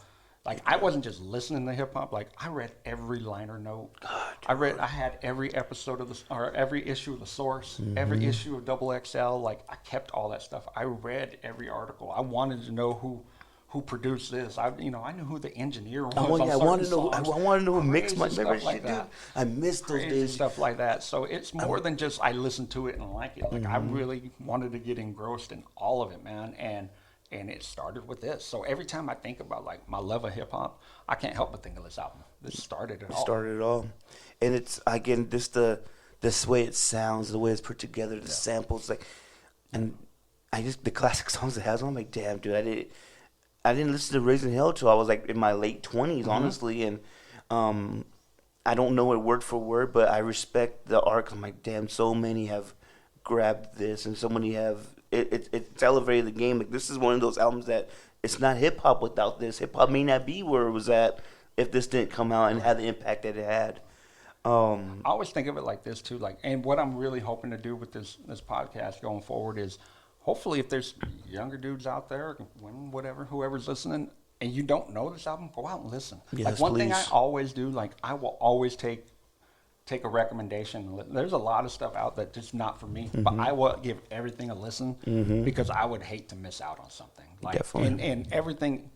Like I wasn't just listening to hip hop. Like I read every liner note. I had every episode of every issue of The Source, every issue of Double XL. Like I kept all that stuff. I read every article. I wanted to know who produced this. I knew who the engineer was. I want to know. I want to know who mixed my stuff like dude. that. I missed those Crazy days. stuff like that. So it's more than just I listened to it and like it. Like I really wanted to get engrossed in all of it, man. And it started with this. So every time I think about like my love of hip hop, I can't help but think of this album. This started it all. Started it all, and it's again just this way it sounds, the way it's put together, the samples, like, and the classic songs it has. I'm like, damn, dude, I didn't listen to Raising Hell till I was like in my late 20s, honestly, and I don't know it word for word, but I respect the art. I'm like, damn, so many have grabbed this, and so many have. It's elevated the game. Like this is one of those albums that it's not hip hop without this. Hip hop may not be where it was at if this didn't come out and have the impact that it had. I always think of it like this too. Like, and what I'm really hoping to do with this podcast going forward is, hopefully, if there's younger dudes out there, women, whatever, whoever's listening, and you don't know this album, go out and listen. Yes, like one thing I please. always do, like I will always take a recommendation. There's a lot of stuff out there just not for me, but I will give everything a listen because I would hate to miss out on something. Like, Definitely. and everything,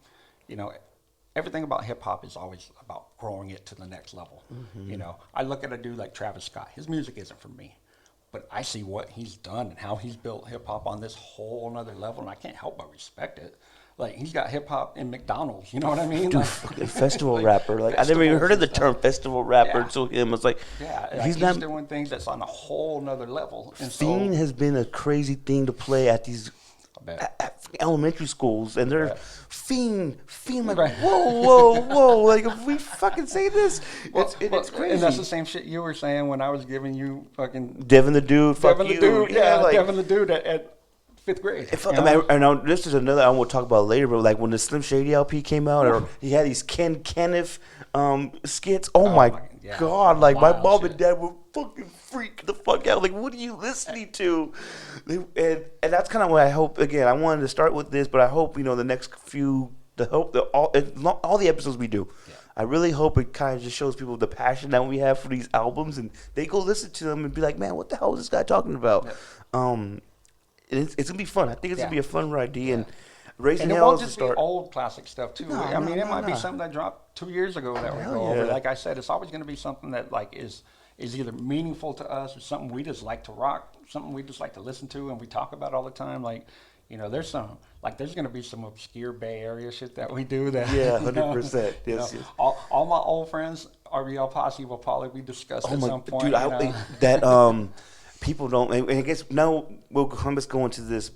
everything about hip hop is always about growing it to the next level. I look at a dude like Travis Scott. His music isn't for me, but I see what he's done and how he's built hip hop on this whole nother level, and I can't help but respect it. Like he's got hip hop in McDonald's, you know what I mean? Dude, Like, fucking festival rapper. Like I never even heard of the term festival rapper until him. It's like he's doing things that's on a whole nother level. And Fiend has been a crazy thing to play at these at elementary schools, and they're Fiend, like whoa, like if we fucking say this, it's crazy. And that's the same shit you were saying when I was giving you fucking Devin the Dude, fuck Devin you, the Dude, like, Devin the Dude at 5th grade. I know this is another I will talk about later, but like when the Slim Shady LP came out, or he had these Ken Kenneth skits. Oh my god! Like my mom and dad would fucking freak the fuck out. Like, what are you listening to? And that's kind of what I hope. Again, I wanted to start with this, but I hope the next few, all the episodes we do. Yeah. I really hope it kind of just shows people the passion that we have for these albums, and they go listen to them and be like, man, what the hell is this guy talking about? Yeah. It's gonna be fun. I think it's gonna be a fun ride, and Raising Hell is the start. And it won't just be old classic stuff too. It might be something that dropped 2 years ago that we go over. Like I said, it's always gonna be something that like is either meaningful to us or something we just like to rock, something we just like to listen to, and we talk about all the time. Like, there's gonna be some obscure Bay Area shit that we do that. Yeah, 100%. Yes. All my old friends, RBL Posse, will probably be discussed at some point. Dude, people don't. And I guess now let's go into this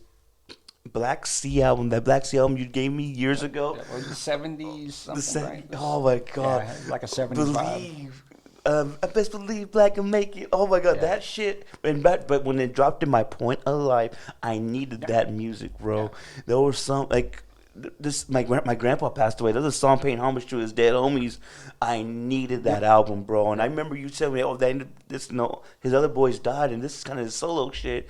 Black Sea album. That Black Sea album you gave me years ago. Yeah, well, the 70s, something, right? Oh my god! Yeah, like a 70s vibe. I best believe Black can make it. Oh my god, that shit. But when it dropped in my point of life, I needed that music, bro. Yeah. There was some like. My grandpa passed away. There's a song paying homage to his dead homies. I needed that album, bro. And I remember you telling me, his other boys died, and this is kind of his solo shit.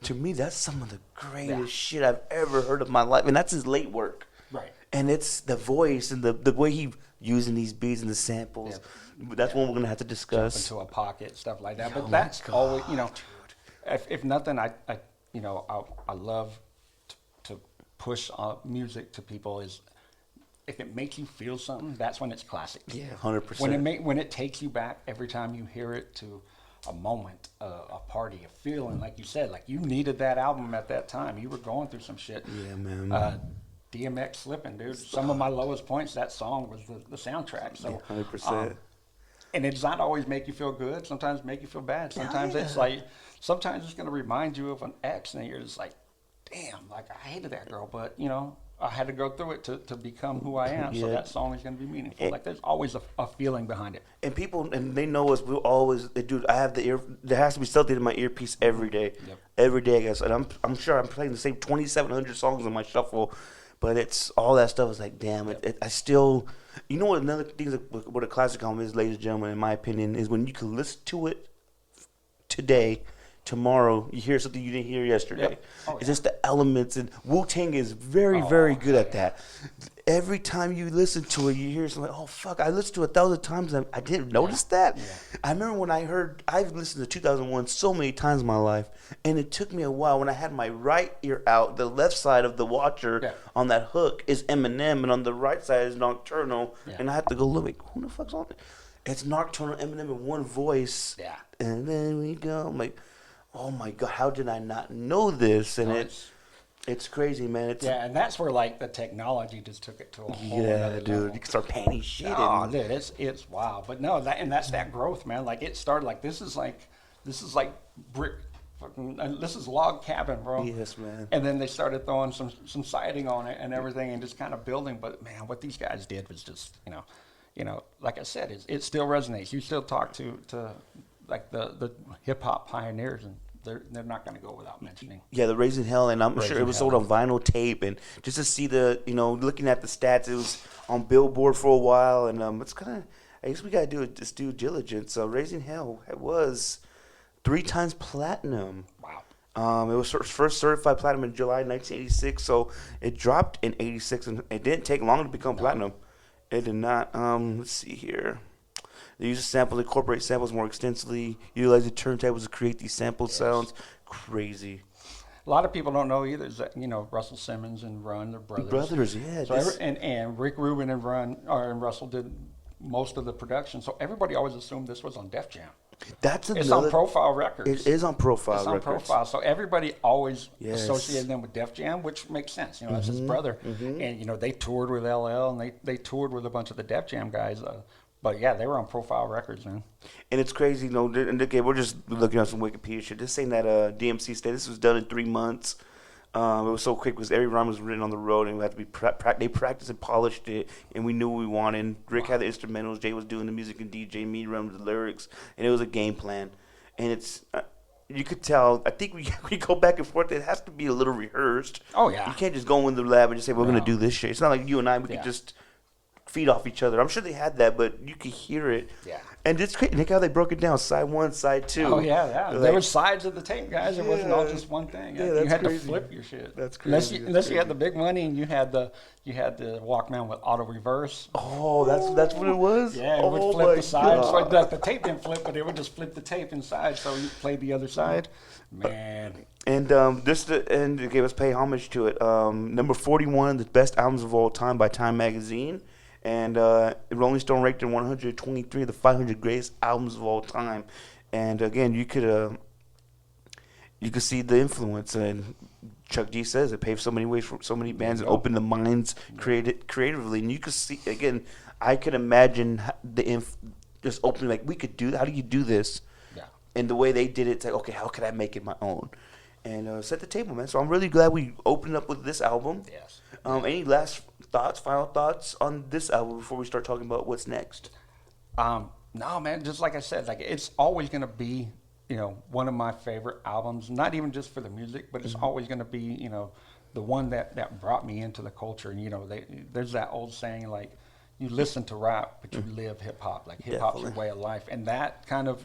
To me, that's some of the greatest shit I've ever heard of my life, and that's his late work. Right. And it's the voice and the way he using these beats and the samples. Yeah. That's one we're gonna have to discuss. Jump into a pocket, stuff like that. But that's always, if nothing, I love to push music to people is if it makes you feel something, that's when it's classic. Yeah, 100%. When it takes you back every time you hear it to a moment, a party, a feeling, like you said, like you needed that album at that time. You were going through some shit. Yeah, man. DMX Slippin', dude. Some of my lowest points, that song was the soundtrack. So, 100%. And it's not always make you feel good. Sometimes make you feel bad. Sometimes it's like, sometimes it's going to remind you of an ex, and you're just like, damn, like I hated that girl, but you know, I had to go through it to become who I am. So that song is going to be meaningful. Like there's always a feeling behind it. And people, and they know us. We always, dude. I have the ear. There has to be something in my earpiece every day. Yep. Every day, I guess. And I'm sure I'm playing the same 2,700 songs in my shuffle, but it's all that stuff is like, damn. I still, you know what? Another thing that what a classic album is, ladies and gentlemen, in my opinion, is when you can listen to it today. Tomorrow, you hear something you didn't hear yesterday. Yep. Oh, it's just the elements, and Wu-Tang is very, very good at that. Every time you listen to it, you hear something like, oh, fuck, I listened to it 1,000 times, and I didn't notice that. Yeah. I remember when I've listened to 2001 so many times in my life, and it took me a while. When I had my right ear out, the left side of the watcher on that hook is Eminem, and on the right side is Nocturnal, and I had to go look, like, who the fuck's on it? It's Nocturnal, Eminem in one voice, and then we go, I'm like, oh my God, how did I not know this? And it's crazy, man. And that's where like the technology just took it to a whole other dude. level. You can start painting shit. Oh, dude, it's wow. But no, that's that growth, man. Like it started like this is like brick. This is log cabin, bro. Yes, man. And then they started throwing some siding on it and everything, and just kind of building. But man, what these guys did was just like I said, it still resonates. You still talk to like the hip hop pioneers, and they're not going to go without mentioning. Yeah, the Raising Hell, and I'm sure it was sold on vinyl tape, and just to see looking at the stats, it was on Billboard for a while, and it's kind of, I guess we got to do just due diligence. Raising Hell, it was 3 times platinum. Wow. It was first certified platinum in July 1986, so it dropped in 86, and it didn't take long to become platinum. It did not. Let's see here. They use samples, incorporate samples more extensively, utilize the turntables to create these sample sounds. Crazy. A lot of people don't know either is that, Russell Simmons and Run, they're brothers. Yeah. So and Rick Rubin and Russell did most of the production. So everybody always assumed this was on Def Jam. It's on Profile Records. It is on Profile Records. It's on Profile. So everybody always associated them with Def Jam, which makes sense. That's his brother. And, they toured with LL, and they toured with a bunch of the Def Jam guys. But yeah, they were on Profile Records, man. And it's crazy, and okay, we're just looking at some Wikipedia shit. This saying that DMC state, this was done in 3 months. It was so quick because every rhyme was written on the road, and we had to be they practiced and polished it, and we knew what we wanted. Rick had the instrumentals, Jay was doing the music and DJ, me running the lyrics, and it was a game plan. And it's you could tell. I think we go back and forth. It has to be a little rehearsed. Oh yeah, you can't just go in the lab and just say we're gonna do this shit. It's not like you and I. We could just feed off each other. I'm sure they had that, but you could hear it. Yeah. And it's crazy. Look how they broke it down. Side 1, side 2. Oh, yeah. Like, there were sides of the tape, guys. It wasn't all just one thing. Yeah, you had crazy. to flip your shit. That's crazy. Unless you had the big money and you had the Walkman with auto reverse. Oh, that's what it was? Yeah, it would flip the sides. So the tape didn't flip, but it would just flip the tape inside, so you played the other side. Man. And it gave us pay homage to it. Number 41, the best albums of all time by Time Magazine. And Rolling Stone ranked in 123 of the 500 greatest albums of all time. And again, you could see the influence. And Chuck D says it paved so many ways for so many bands and opened the minds creatively. And you could see, again, I could imagine just opening, like, we could do, how do you do this? Yeah. And the way they did it, it's like, okay, how could I make it my own? And set the table, man. So I'm really glad we opened up with this album. Yes. Any last final thoughts on this album before we start talking about what's next? No, man, just like I said, like it's always going to be, one of my favorite albums, not even just for the music, but it's always going to be, the one that brought me into the culture. And, there's that old saying, like, you listen to rap, but you live hip hop. Like hip hop's your way of life. And that kind of,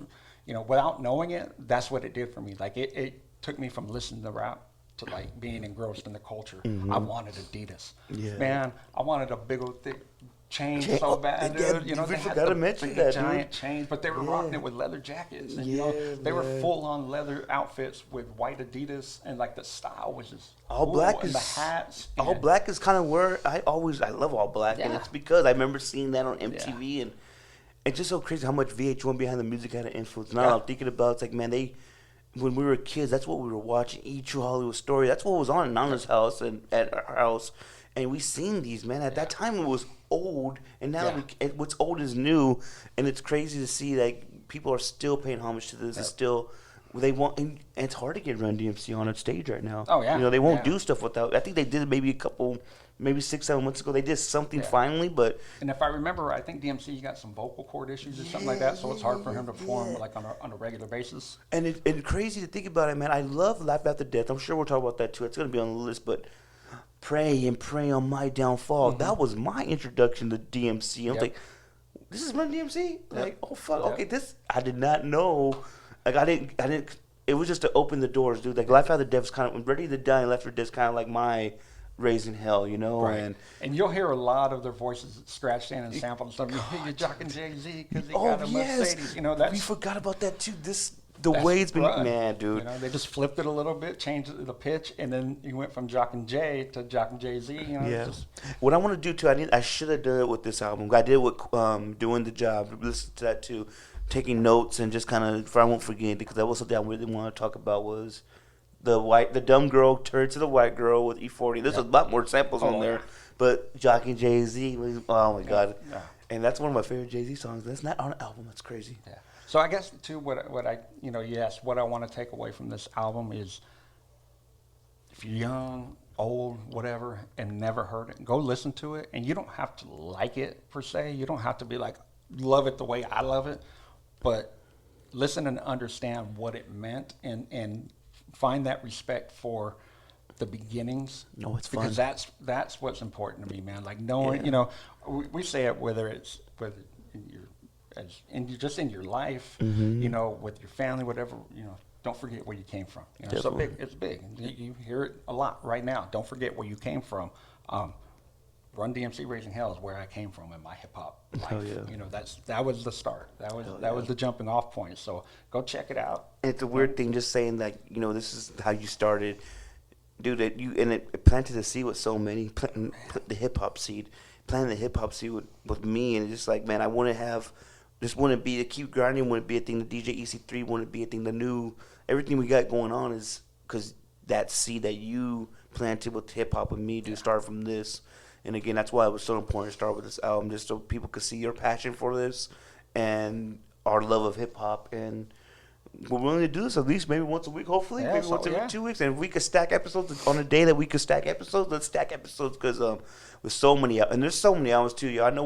without knowing it, that's what it did for me. Like it took me from listening to rap to like being engrossed in the culture. I wanted Adidas. Yeah. Man, I wanted a big old thick chain so bad, dude. We forgot to mention that, giant chains, but they were rocking it with leather jackets. And they were full on leather outfits with white Adidas, and like the style was just all black, and the hats. All black is kind of where I love all black, and it's because I remember seeing that on MTV, and it's just so crazy how much VH1 behind the music had an influence. Now I'm thinking about, it's like, man, when we were kids, that's what we were watching. E! True Hollywood Story. That's what was on in Nana's house and at our house. and we seen these, man. At that time, it was old, and now Yeah. what's old is new, and it's crazy to see like people are still paying homage to this. It's still they want, and it's hard to get Run DMC on a stage right now. Oh, yeah. They won't Yeah. do stuff without. I think they did maybe a couple, maybe 6-7 months ago. They did something finally, but And if I remember, I think DMC got some vocal cord issues or something like that, so it's hard for him to perform like on a regular basis. and it's crazy to think about it, man. I love Life After Death. I'm sure we'll talk about that too. It's gonna be on the list, but Pray on My Downfall. That was my introduction to DMC. I'm Yep. like, this is Run DMC. Like, oh fuck, Yep. okay, this I did not know. Like, I didn't. It was just to open the doors, dude. Like, Life After Death was kind of Ready to Die. And Left for Dead is kind of like my Raising Hell, Right. And you'll hear a lot of their voices scratched in and sampled and stuff. You hear you're jocking Jay-Z because he got a Mercedes. You know, we that's forgot about that too. that's Way it's been, Run. man, dude. You know, they just flipped it a little bit, changed the pitch, and then you went from Jockin' Jay to Jockin' Jay-Z. You know, Yeah. just, What I want to do too, I should have done it with this album. I did it with Doing the Job. Listen to that too, taking notes and just kind of, I won't forget, because that was something I really want to talk about was the dumb girl turned to the white girl with E40. There's a lot more samples on there, but Jockey and Jay-Z was, oh my god, yeah. and that's one of my favorite Jay-Z songs. That's not on an album. That's crazy. Yeah. So I guess too, what I you asked what I want to take away from this album is, if you're young, old, whatever, and never heard it, go listen to it. And you don't have to like it per se. You don't have to be like love it the way I love it, but listen and understand what it meant, and find that respect for the beginnings. No, it's because fun. that's what's important to me, man. Like knowing, we say it whether in your just in your life, with your family, whatever, don't forget where you came from. Definitely. It's big. You hear it a lot right now. Don't forget where you came from. Run DMC Raising Hell is where I came from in my hip hop life. Hell yeah. That was the start. That was the jumping off point. So go check it out. It's a weird thing just saying that, this is how you started. Dude, it planted a seed with so many, planting the hip hop seed with me, and it's just like, man, I want to have, just want to be, to keep grinding, want to be a thing, the DJ EC3 want to be a thing, the new, everything we got going on is because that seed that you planted with hip hop with me, dude, started from this. And again, that's why it was so important to start with this album, just so people could see your passion for this and our love of hip hop. And we're willing to do this at least maybe once a week, hopefully, Yeah, maybe once every 2 weeks. And if we could stack episodes on a day that we could stack episodes, let's stack episodes, because with so many, and there's so many hours too. I know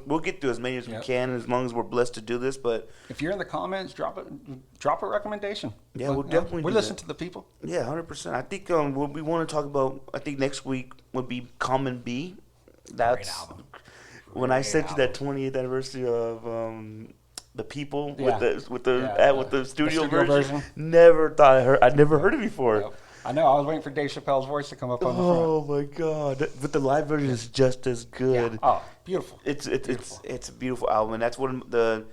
we'll get through as many as we can, as long as we're blessed to do this. But if you're in the comments, drop a recommendation. Yeah, we'll definitely. We do listen that. to the people. Yeah, 100%. I think what we want to talk about, I think next week would be Common B. That's Great album. when I Great sent you that album. 20th anniversary of the people Yeah. with the studio version. studio I'd never heard it before. Yep. I know. I was waiting for Dave Chappelle's voice to come up on the front. Oh my god! But the live version is just as good. Yeah. Oh, beautiful. It's Beautiful. it's a beautiful album, and that's one of the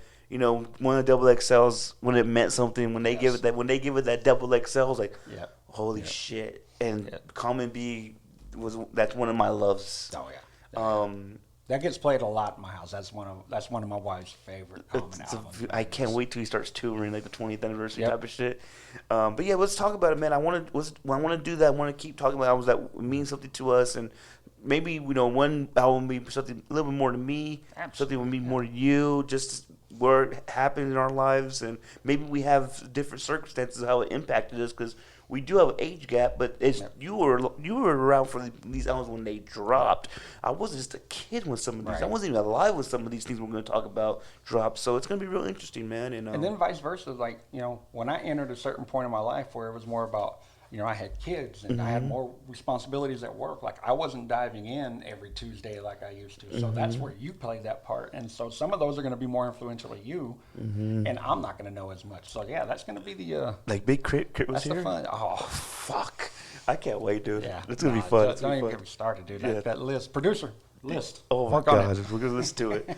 one of the double XLs when it meant something, when they give it that double XL, I was like, Yep. holy Yep. shit! And Yep. Common B that's one of my loves. Oh yeah. That gets played a lot in my house. That's one of my wife's favorite common albums. I can't wait till he starts touring, like the 20th anniversary Yep. type of shit. But yeah, let's talk about it, man. I want to do that. I want to keep talking about albums that mean something to us, and maybe one album will be something a little bit more to me, something will mean more to you, just where it happened in our lives, and maybe we have different circumstances how it impacted us, because we do have an age gap, but you were around for these albums when they dropped. I wasn't just a kid when some of these. Right. I wasn't even alive when some of these things we're going to talk about dropped. So it's going to be real interesting, man. And then vice versa, like, when I entered a certain point in my life where it was more about, I had kids and I had more responsibilities at work. Like, I wasn't diving in every Tuesday like I used to. So that's where you played that part. And so some of those are going to be more influential to you, and I'm not going to know as much. So yeah, that's going to be the like Big Crit was that's here. the fun. Oh, Fuck! I can't wait, dude. yeah, It's gonna be fun. It's Don't gonna be even fun. get me started, dude. Yeah. That list, producer list. Oh my Work on god, it. we're gonna listen to it.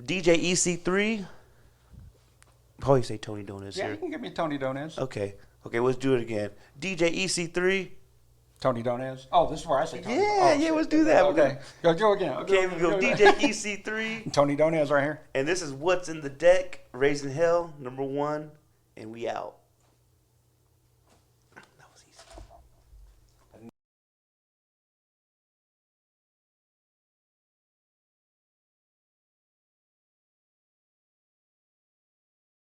DJ EC3. How you say Tony Donez Yeah, here? you can give me Tony Donez. Okay, let's do it again. DJ EC3. Tony Donez. Oh, this is where I say Tony. Yeah, shit. let's do that. Okay, go again. Okay, we go DJ EC3. Tony Donez right here. And this is What's in the Deck, Raising Hell, #1, and we out.